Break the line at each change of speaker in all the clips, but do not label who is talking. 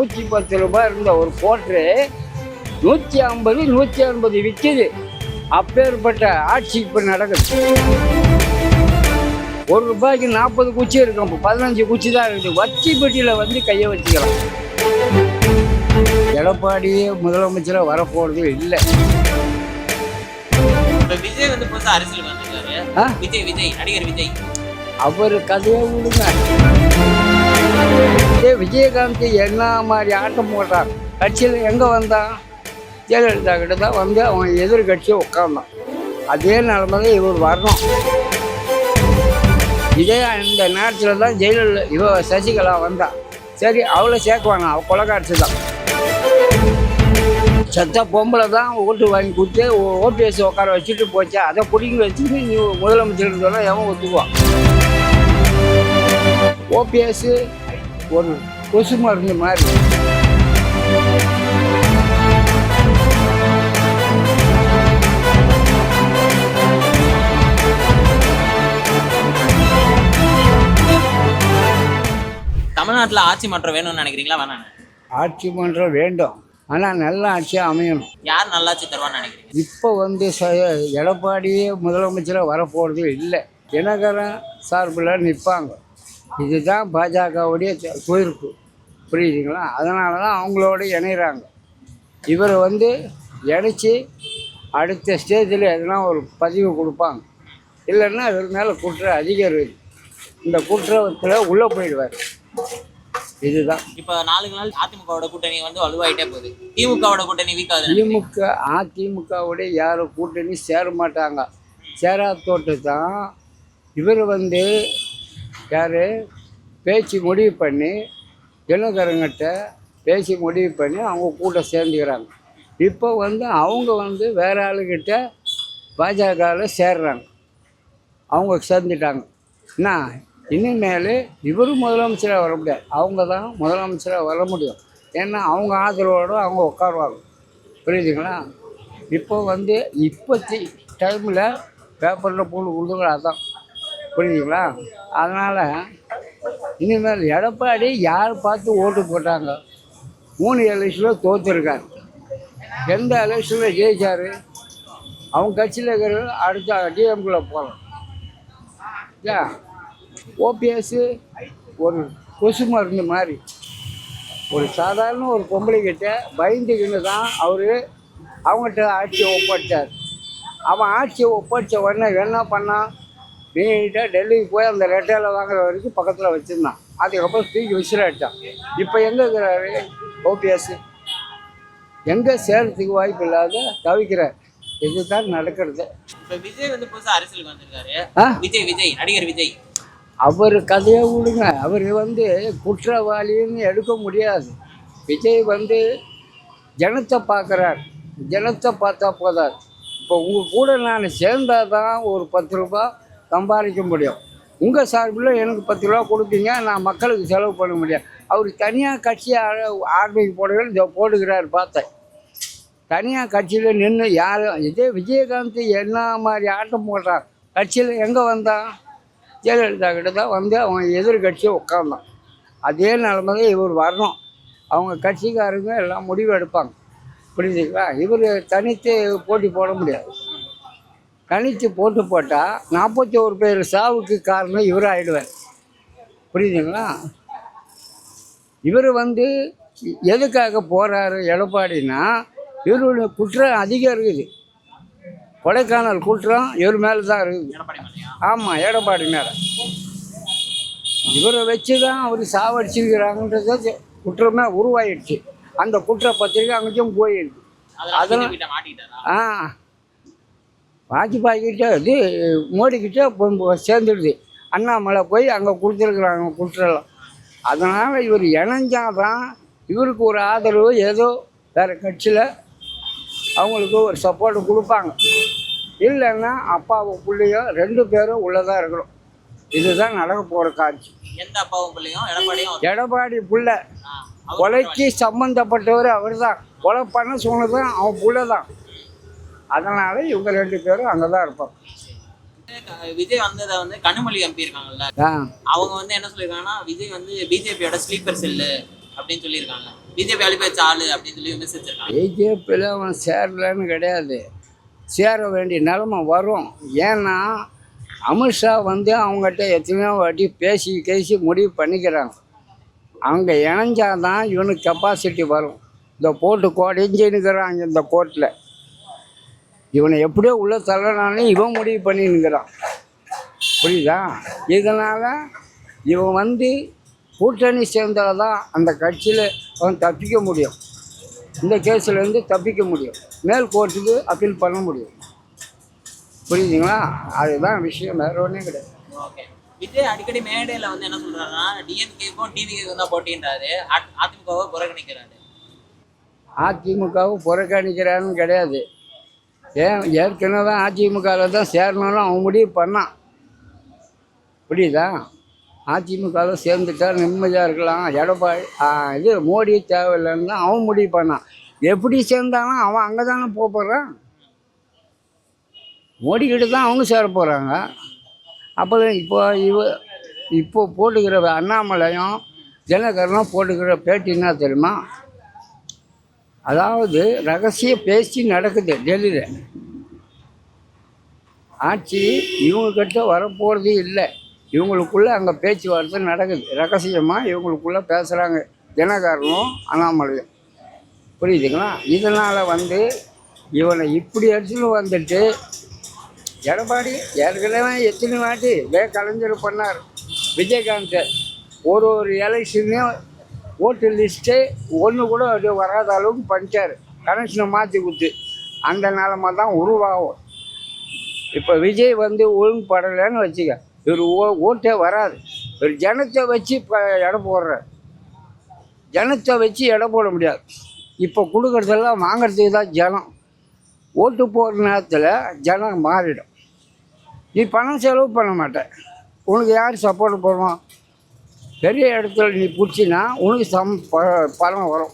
110 ரூபாய் இருந்த ஒரு கோட்ரு 150 150 விற்கிது. அப்பேற்பட்ட ஆட்சி இப்போ நடக்குது. ₹1 40 குச்சி இருக்கும், இப்போ 15 குச்சி தான் இருக்குது. வச்சி பெட்டியில் வந்து கையை வச்சுக்கலாம். எடப்பாடியே முதலமைச்சராக வரப்போறது இல்லை.
விஜய் வந்து புதுசா அரசியல் வந்திருக்காரு. விஜய் நடிகர் விஜய்
அவர் கதையை விடுங்க. விஜயகாந்த் என்ன மாதிரி ஆட்டம் போட்டான், கட்சியில் எங்கே வந்தான்? ஜெயலலிதா கிட்ட தான் வந்து அவன் எதிர்கட்சியை உட்கார்ந்தான். அதே நிலைமை தான் இவர் வரணும். இதே இந்த நேரத்தில் தான் ஜெயலலிதா சசிகலா வந்தான். சரி, அவளை சேர்க்க வேணாம், அவள் கொலைக்காட்சி தான். சத்த பொம்பளை தான் ஓட்டு வாங்கி கொடுத்து ஓபிஎஸ் உட்கார வச்சுட்டு போச்சா, அதை பிடிங்கி வச்சுட்டு நீ முதலமைச்சர் சொன்னால் எவன் ஒத்துக்குவான்? ஓபிஎஸ் ஒரு கொசு மருந்து மாதிரி.
தமிழ்நாட்டில் ஆட்சி மாற்றம் வேணும்னு நினைக்கிறீங்களா? வேணாம்.
ஆட்சி மாற்றம் வேண்டும், ஆனால் நல்ல ஆட்சியாக அமையணும்.
யார் நல்லாட்சி தருவான்னு நினைக்கிறீங்க?
இப்போ வந்து எடப்பாடியே முதலமைச்சராக வரப்போகிறது இல்லை. தினகரன் சார்பில் நிற்பாங்க. இதுதான் பாஜகவுடைய தீர்ப்பு, புரியுதுங்களா? அதனால தான் அவங்களோட இணைகிறாங்க. இவர் வந்து இணைச்சி அடுத்த ஸ்டேஜில் எதனா ஒரு பதிவு கொடுப்பாங்க. இல்லைன்னா இவர் மேலே குற்றம் அதிகம் இருக்குது. இந்த குற்றத்தில் உள்ளே போயிடுவார். இதுதான்
இப்போ 4 நாள் அதிமுகவோட கூட்டணி வந்து வலுவாயிட்டே போகுது. திமுகவோட கூட்டணி வீக்காது.
அதிமுகவோட யாரும் கூட்டணி சேர மாட்டாங்க. சேராத்தோட்டு தான் இவர் வந்து யார் பேச்சு முடிவு பண்ணி தினகரங்கிட்ட பேசி முடிவு பண்ணி அவங்க கூட சேர்ந்துக்கிறாங்க. இப்போ வந்து அவங்க வந்து வேறு ஆளுக்கிட்ட பாஜகவில் சேர்றாங்க. அவங்க சேர்ந்துட்டாங்க. என்ன இனிமேல் இவரும் முதலமைச்சராக வர முடியாது, அவங்க தான் முதலமைச்சராக வர முடியும். ஏன்னா அவங்க ஆதரவோடு அவங்க உட்காருவாங்க, புரியுதுங்களா? இப்போ வந்து இப்போத்தி டைமில் பேப்பரில் போட்டு கொடுத்துக்கலாம், அதான், புரியுதுங்களா? அதனால் இனிமேல் எடப்பாடி யார் பார்த்து ஓட்டு போட்டாங்க? 3 எலெக்ஷனில் தோற்றுருக்காரு. எந்த எலெக்ஷனில் ஜெயிச்சார்? அவங்க கட்சியில் இருக்கிற அடுத்த டிஎம்கில் போகலாம். இல்லை, ஓபிஎஸ் ஒரு கொசு மருந்து மாதிரி. ஒரு சாதாரண ஒரு பொம்பளைக்கிட்ட பயந்துக்கின்னு தான் அவர் அவங்ககிட்ட ஆட்சியை ஒப்படைச்சார். அவன் ஆட்சியை ஒப்படைச்ச உடனே என்ன பண்ணான்? நீட்டாக டெல்லிக்கு போய் அந்த ரெட்டையில் வாங்குற வரைக்கும் பக்கத்தில் வச்சுருந்தான். அதுக்கப்புறம் தூக்கி விசிறாட்டான். இப்போ எங்கே இருக்கிறாரு ஓபிஎஸ்? எங்கே சேர்றதுக்கு வாய்ப்பு இல்லாத தவிக்கிறார். இதுதான் நடக்கிறது.
இப்போ விஜய் வந்து புதுசாக அரசியல் வந்திருக்காரு. விஜய் நடிகர் விஜய்
அவர் கதையை விடுங்க. அவர் வந்து குற்றவாளின்னு எடுக்க முடியாது. விஜய் வந்து ஜனத்தை பார்க்குறார். ஜனத்தை பார்த்தா போதாது. இப்போ உங்கள் கூட நான் சேர்ந்தால் தான் ஒரு 10 ரூபா சம்பாதிக்க முடியும். உங்கள் சார்பில் எனக்கு 10 ரூபா கொடுப்பீங்க, நான் மக்களுக்கு செலவு பண்ண முடியும். அவர் தனியாக கட்சியை ஆர்மிக்கு போடுகிறார் பார்த்தேன். தனியாக கட்சியில் நின்று யாரும் இதே விஜயகாந்த் என்ன மாதிரி ஆட்டம் போட்டான், கட்சியில் எங்கே வந்தான்? ஜெயலலிதா கிட்ட தான் வந்து அவன் எதிர்கட்சியை உட்கார்ந்தான். அதே நிலைமை தான் இவர் வரணும். அவங்க கட்சிக்காரங்க எல்லாம் முடிவு எடுப்பாங்க, புரியுதுங்களா? இவர் தனித்து போட்டி போட முடியாது. தனித்து போட்டு போட்டால் 41 பேர் சாவுக்கு காரணம் இவர் ஆகிடுவார், புரியுதுங்களா? இவர் வந்து எதுக்காக போகிறாரு எடப்பாடினா, இவருடைய குற்றம் அதிகம் இருக்குது. கொடைக்கானல் குற்றம் இவர் மேலே தான் இருக்குது. ஆமாம், எடப்பாடி மேலே. இவரை வச்சு தான் அவர் சாவடிச்சிருக்கிறாங்கன்றது குற்றமே உருவாயிடுச்சு. அந்த குற்ற பத்திரிக்கை அங்கேயும் போயிடுது. அதெல்லாம் வாஜ்பாய்கிட்ட இது மோடிக்கிட்ட சேர்ந்துடுது. அண்ணாமலை போய் அங்கே கொடுத்துருக்குறாங்க குற்றலாம். அதனால் இவர் இணைஞ்சாதான் இவருக்கு ஒரு ஆதரவு, ஏதோ வேறு கட்சியில் அவங்களுக்கு ஒரு சப்போர்ட்டு கொடுப்பாங்க. இல்லைன்னா அப்பாவும் பிள்ளையும் 2 பேரும் உள்ளதாக இருக்கணும். இதுதான் நடக்க போகிற காட்சி.
எந்த அப்பாவும் பிள்ளையும்?
எடப்பாடி பிள்ளை கொலைக்கு சம்மந்தப்பட்டவர் அவர் தான். கொலை பண்ண சொன்னதும் அவன் பிள்ளை தான். அதனால் இவங்க 2 பேரும் அங்கே தான் இருப்பாங்க.
விஜய் வந்ததை வந்து கனிமொழி எம்பி இருக்காங்கல்ல, அவங்க வந்து என்ன சொல்லியிருக்காங்கன்னா, விஜய் வந்து பிஜேபியோட ஸ்லீப்பர் செல்லு அப்படின்னு சொல்லியிருக்காங்க. பிஜேபி அழிப்பு வச்ச ஆளு அப்படின்னு சொல்லி விமர்சிச்சிருக்காங்க.
பிஜேபியில் அவன் சேரலன்னு கிடையாது, சேர வேண்டிய நிலமை வரும். ஏன்னா அமித்ஷா வந்து அவங்ககிட்ட எத்தனையோ வாட்டி பேசி முடிவு பண்ணிக்கிறாங்க. அங்கே இணைஞ்சாதான் இவனுக்கு கெப்பாசிட்டி வரும். இந்த போட்டு கோடைஞ்சின்னுக்கிறாங்க இந்த கோர்ட்டில். இவனை எப்படியோ உள்ளே தள்ளனாலும் இவன் முடிவு பண்ணின்னுக்கிறான். புரியுதா? இதனால் இவன் வந்து கூட்டணி சேர்ந்தால் தான் அந்த கட்சியில் அவன் தப்பிக்க முடியும், இந்த கேஸ்லேருந்து தப்பிக்க முடியும், மேல் கோர்ட்டுக்கு அப்பீல் பண்ண முடியும். புரியுதுங்களா? அதுதான் விஷயம், வேறு ஒன்றும் கிடையாது.
ஓகே. விஜய் அடிக்கடி மேடையில் வந்து என்ன சொல்றாருன்னா டிஎம்கேக்கும் டிவிகேக்கும் தான் போட்டின்றாரு, அதிமுகவை புறக்கணிக்கிறாரு.
அதிமுகவை புறக்கணிக்கிறான்னு கிடையாது. ஏற்கனவே அதிமுகவில் தான் சேரணும்னு அவன் முடிவு பண்ணான். புரியுதா? அதிமுகவில் சேர்ந்துட்டா நிம்மதியாக இருக்கலாம், எடப்பாடி இது மோடி தேவையில்லைன்னு தான் அவன் முடிவு பண்ணான். எப்படி சேர்ந்தானோ அவன் அங்கே தானே போகிறான், மோடிக்கிட்ட தான் அவங்க சேர போகிறாங்க. அப்போ இப்போ போட்டுக்கிற அண்ணாமலையும் தினகரனும் போட்டுக்கிற பேட்டி என்ன தெரியுமா? அதாவது ரகசிய பேச்சு நடக்குது டெல்லியில். ஆட்சி இவங்கக்கிட்ட வரப்போகிறது இல்லை, இவங்களுக்குள்ளே அங்கே பேச்சுவார்த்தை நடக்குது ரகசியமாக. இவங்களுக்குள்ளே பேசுகிறாங்க தினகரனும் அண்ணாமலையும். புரியுதுங்களா? இதனால் வந்து இவனை இப்படி எடுத்துன்னு வந்துட்டு எடப்பாடி ஏற்கனவே எத்தனை வாட்டி கலைஞர் பண்ணார் விஜயகாந்த். ஒரு எலெக்ஷன்லையும் ஓட்டு லிஸ்ட்டு ஒன்று கூட அது வராத அளவுக்கு பண்ணிட்டார், கனெக்ஷனை மாற்றி கொடுத்து. அந்த நிலமை தான் உருவாகும். இப்போ விஜய் வந்து ஒழுங்குபடலைன்னு வச்சுக்க, இவர் ஓட்டே வராது. ஒரு ஜனத்தை வச்சு இப்போ எடை போடுறார், ஜனத்தை வச்சு எடை போட முடியாது. இப்போ கொடுக்குறதெல்லாம் வாங்கிறதுக்கு தான் ஜனம். ஓட்டு போடுற நேரத்தில் ஜனம் மாறிடும். நீ பணம் செலவு பண்ண மாட்டேன், உனக்கு யார் சப்போர்ட் பண்ணுவோம்? பெரிய இடத்துல நீ பிடிச்சின்னா உனக்கு பணம் வரும்.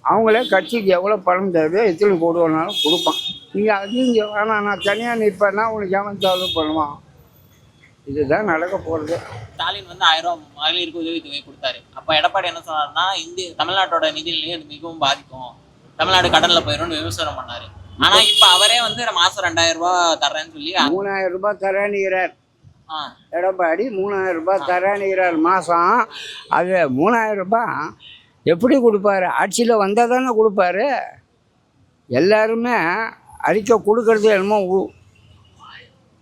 அவங்களே கட்சிக்கு எவ்வளோ பணம் தேவையோ எத்தனை கொடுவோனாலும் கொடுப்பான். நீங்கள் அது இங்கே வேணாம், நான் தனியாக நிற்பேன்னா உனக்கு எவன் செலவு பண்ணுவான்? இதுதான் நடக்க போகிறது.
ஸ்டாலின் வந்து 1000 மகளிருக்கு உதவித்தொகை கொடுத்தாரு. அப்போ எடப்பாடி என்ன சொன்னார்னா தமிழ்நாட்டோட நிதி நிலையை அது மிகவும் பாதிக்கும், தமிழ்நாடு கடனில் போயிடும்னு விமர்சனம் பண்ணார். ஆனால் இப்போ அவரே வந்து மாதம் 2000 ரூபாய் தர்றேன்னு சொல்லி
3000 ரூபாய் தரேன்னுகிறார். எடப்பாடி 3000 ரூபாய் தரேன்னுகிறார் மாதம். அது 3000 ரூபாய் எப்படி கொடுப்பாரு? ஆட்சியில் வந்தால் தானே கொடுப்பாரு. எல்லாருமே அறிக்கை கொடுக்கறது என்னமோ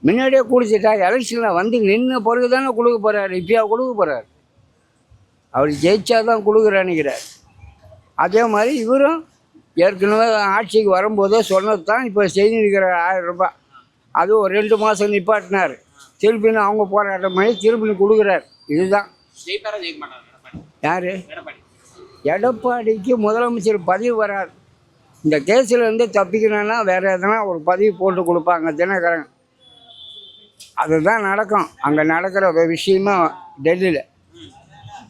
முன்னாடியே கொடுத்துட்டா, எலெக்ஷனில் வந்து நின்று பிறகு தானே கொடுக்க போகிறாரு. இப்போயா கொடுக்க போகிறார்? அவர் ஜெயிச்சா தான் கொடுக்குறான்னுக்கிறார். அதே மாதிரி இவரும் ஏற்கனவே ஆட்சிக்கு வரும்போதே சொன்னது தான் இப்போ செய்திருக்கிறார். 1000 ரூபாய் அது ஒரு 2 மாதம் நிப்பாட்டினார். திருப்பின்னு அவங்க போராட்டம் பண்ணி திருப்பின்னு கொடுக்குறார். இதுதான். யார்? எடப்பாடிக்கு முதலமைச்சர் பதவி வராது. இந்த கேஸிலேருந்து தப்பிக்கணும்னா வேறு எதனா ஒரு பதவி போட்டு கொடுப்பாங்க தினகரன். அதுதான் நடக்கும் அங்கே நடக்கிற விஷயமா டெல்லியில்.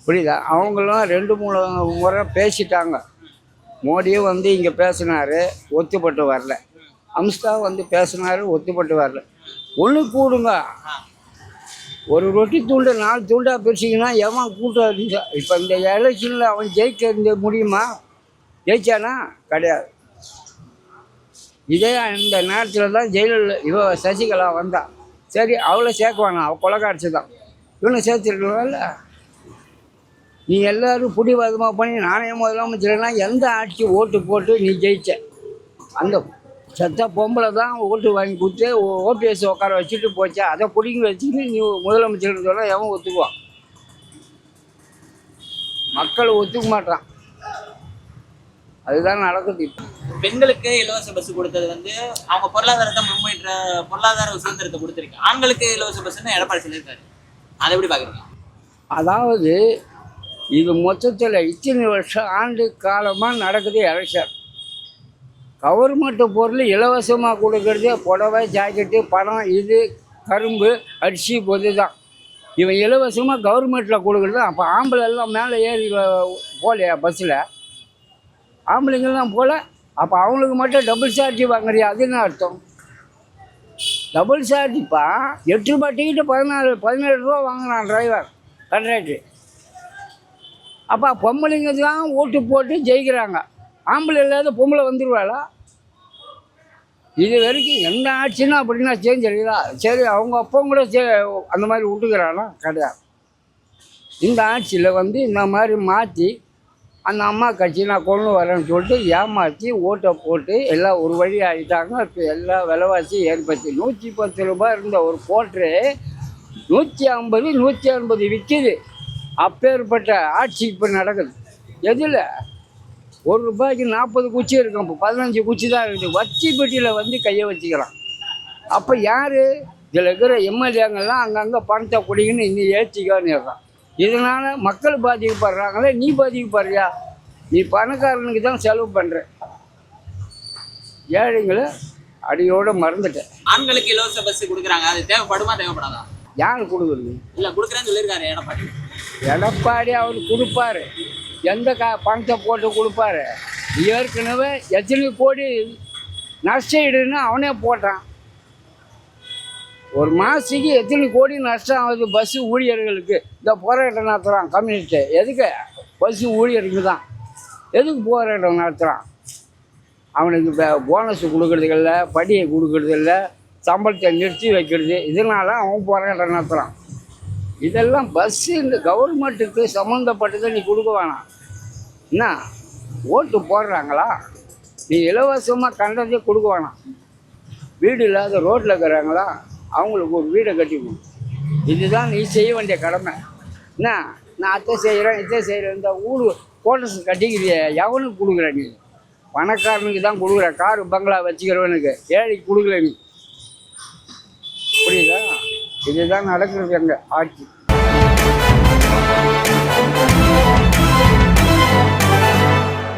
புரியுதா? அவங்களும் 2-3 முறை பேசிட்டாங்க. மோடியும் வந்து இங்கே பேசினார், ஒத்துப்பட்டு வரல. அமித்ஷா வந்து பேசினார், ஒத்துப்பட்டு வரல. ஒன்று கூடுங்க, ஒரு ரொட்டி துண்டு 4 துண்டாக பிரிச்சிங்கன்னா எவன் கூட்டம்? இப்போ இந்த எலெக்ஷனில் அவன் ஜெயிக்க முடியுமா? ஜெயிச்சானா? கிடையாது. இதே இந்த நேரத்தில் தான் ஜெயிலில் சசிகலா வந்தா. சரி, அவளை சேர்க்குவானா? அவள் கொலைக்காட்சி தான். இவனை சேர்த்துருக்கல. நீ எல்லோரும் பிடிவாதமாக பண்ணி நானே முதலமைச்சர்னா எந்த ஆட்சி ஓட்டு போட்டு நீ ஜெயிச்ச? அந்த செத்த பொம்பளை தான் ஓட்டு வாங்கி கொடுத்து ஓபிஎஸ் உட்கார வச்சுட்டு போச்சா. அதை பிடிங்கி வச்சுட்டு நீ முதலமைச்சர்னு சொன்னால் எவன் ஒத்துக்குவான்? மக்கள் ஒத்துக்க மாட்டான். அதுதான் நடக்குது.
பெண்களுக்கு இலவச பஸ் கொடுத்தது வந்து அவங்க பொருளாதாரத்தை முன்னேற்ற பொருளாதார சுதந்திரத்தை கொடுத்துருக்கு. ஆண்களுக்கு இலவச பஸ்ன்னு எடப்பாடி சொல்லியிருக்காரு. அதை எப்படி பார்க்குறீங்க?
அதாவது இது மொத்தத்தில் இத்தனை வருஷம் ஆண்டு காலமாக நடக்குது எலெக்ஷன். கவர்மெண்ட்டு பொருள் இலவசமாக கொடுக்கறது புடவை, ஜாக்கெட்டு, பணம், இது கரும்பு, அரிசி, பொது தான். இவன் இலவசமாக கவர்மெண்ட்டில் கொடுக்குறது. அப்போ ஆம்பளை எல்லாம் மேலே ஏறி போகலையா பஸ்ஸில்? ஆம்பளைங்கெல்லாம் போல. அப்போ அவங்களுக்கு மட்டும் டபுள் சார்ஜ் வாங்குறியா? அது என்ன அர்த்தம்? டபுள் சார்ஜிப்பா. 8 ரூபாய் டிக்கெட்டு 17 ரூபா வாங்கினான் டிரைவர், கண்ட்ராக்டர். அப்போ பொம்பளைங்க தான் ஓட்டு போட்டு ஜெயிக்கிறாங்க. ஆம்பளை இல்லாத பொம்பளை வந்துடுவாளா? இது வரைக்கும் எந்த ஆட்சின்னா அப்படின்னா சேஞ்ச் அடையுதா? சரி, அவங்க அப்பவும் கூட அந்த மாதிரி விட்டுக்கிறானா? கிடையாது. இந்த ஆட்சியில் வந்து இந்த மாதிரி மாற்றி அந்த அம்மா கட்சி நான் கொண்டு வரேன்னு சொல்லிட்டு ஏமாற்றி ஓட்டை போட்டு எல்லாம் ஒரு வழி ஆகிட்டாங்க. இப்போ எல்லா விலைவாசி ஏற்படுத்தி 110 ரூபாய் இருந்த ஒரு கோட்ரு 150 180 விற்கிது. அப்பேற்பட்ட ஆட்சி இப்போ நடக்குது. எதில் ₹1 40 குச்சி இருக்கும், இப்போ 15 குச்சி தான் இருக்குது. வச்சி பெட்டியில் வந்து கையை வச்சுக்கிறான். அப்போ யார் இதில் இருக்கிற எம்எல்ஏங்கள்லாம் அங்கங்கே பணத்தை குடிங்கன்னு இன்னும் ஏற்றிக்கான்னு இருக்கான். இதனால் மக்கள் பாதிக்கப்படுறாங்களே, நீ பாதிக்கப்படுறியா? நீ பணக்காரனுக்கு தான் செலவு பண்ணுற, ஏழைங்களை அடியோடு மறந்துட்டேன்.
ஆண்களுக்கு இலவச பஸ் கொடுக்குறாங்க, அது தேவைப்படுமா தேவைப்படாதா?
யார் கொடுக்குறது?
இல்லை கொடுக்குறேன்னு சொல்லியிருக்காரு எடப்பாடி.
எடப்பாடி அவர் கொடுப்பாரு, எந்த பணத்தை போட்டு கொடுப்பாரு. ஏற்கனவே எத்தனை கோடி நஷ்டஈடுன்னு அவனே போட்டான். ஒரு மாதத்துக்கு எத்தனை கோடி நஷ்டம் ஆகுது பஸ்ஸு ஊழியர்களுக்கு. இந்த போராட்டம் நடத்துகிறான் கம்யூனிஸ்ட்டு. எதுக்கு? பஸ்ஸு ஊழியருக்கு தான். எதுக்கு போராட்டம் நடத்துகிறான்? அவனுக்கு போனஸ் கொடுக்கறதுல, படியை கொடுக்கறதில்ல, சம்பளத்தை நிறுத்தி வைக்கிறது, இதனால் அவன் போராட்டம் நடத்துகிறான். இதெல்லாம் பஸ்ஸு இந்த கவர்மெண்ட்டுக்கு சம்மந்தப்பட்டதை நீ கொடுக்க வேணாம். என்ன ஓட்டு போடுறாங்களா? நீ இலவசமாக கண்டதே கொடுக்க வேணாம். வீடு இல்லாத ரோட்டில் இருக்கிறாங்களா, அவங்களுக்கு ஒரு வீடை கட்டி கொடு. இதுதான் நீ செய்ய வேண்டிய கடமை. என்ன நான் அத்தை செய்கிறேன் இத்தை செய்கிறேன், இந்த ஊடு கோட்டர்ஸ் கட்டிக்கிறிய எவனுக்கு கொடுக்குற? நீ பணக்காரனுக்கு தான் கொடுக்குற, காரு பங்களா வச்சுக்கிறவனுக்கு, ஏழைக்கு கொடுக்கல நீ. புரியுதா? இதுதான் நடக்கிறது எங்கள் ஆட்சி.